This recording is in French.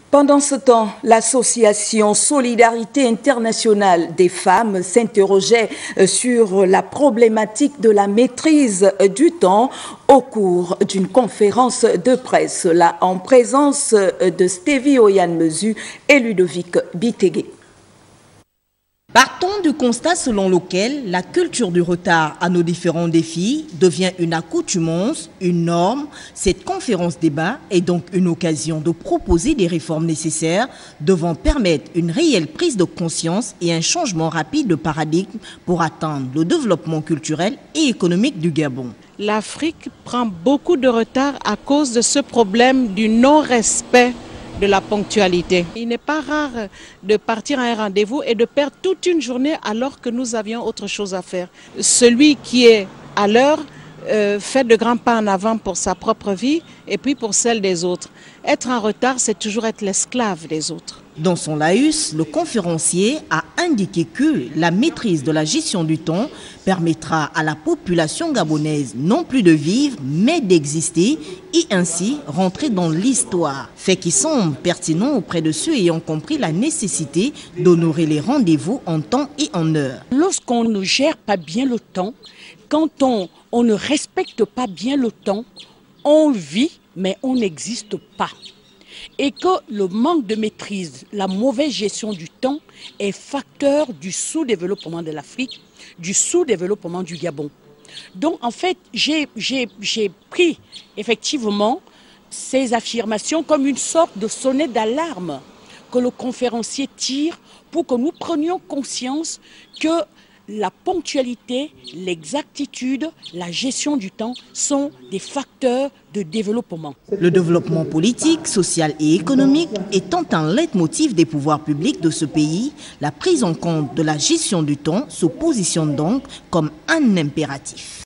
Pendant ce temps, l'association Solidarité internationale des femmes s'interrogeait sur la problématique de la maîtrise du temps au cours d'une conférence de presse, là en présence de Stevie Oyan-Mezu et Ludovic Bitegué. Partons du constat selon lequel la culture du retard à nos différents défis devient une accoutumance, une norme. Cette conférence-débat est donc une occasion de proposer des réformes nécessaires devant permettre une réelle prise de conscience et un changement rapide de paradigme pour atteindre le développement culturel et économique du Gabon. L'Afrique prend beaucoup de retard à cause de ce problème du non-respect de la ponctualité. Il n'est pas rare de partir à un rendez-vous et de perdre toute une journée alors que nous avions autre chose à faire. Celui qui est à l'heure fait de grands pas en avant pour sa propre vie et puis pour celle des autres. Être en retard, c'est toujours être l'esclave des autres. Dans son laïus, le conférencier a indiqué que la maîtrise de la gestion du temps permettra à la population gabonaise non plus de vivre, mais d'exister et ainsi rentrer dans l'histoire. Fait qui semble pertinent auprès de ceux ayant compris la nécessité d'honorer les rendez-vous en temps et en heure. Lorsqu'on ne gère pas bien le temps, quand on ne respecte pas bien le temps, on vit, mais on n'existe pas. Et que le manque de maîtrise, la mauvaise gestion du temps est facteur du sous-développement de l'Afrique, du sous-développement du Gabon. Donc en fait, j'ai pris effectivement ces affirmations comme une sorte de sonnette d'alarme que le conférencier tire pour que nous prenions conscience que la ponctualité, l'exactitude, la gestion du temps sont des facteurs de développement. Le développement politique, social et économique étant un leitmotiv des pouvoirs publics de ce pays, la prise en compte de la gestion du temps se positionne donc comme un impératif.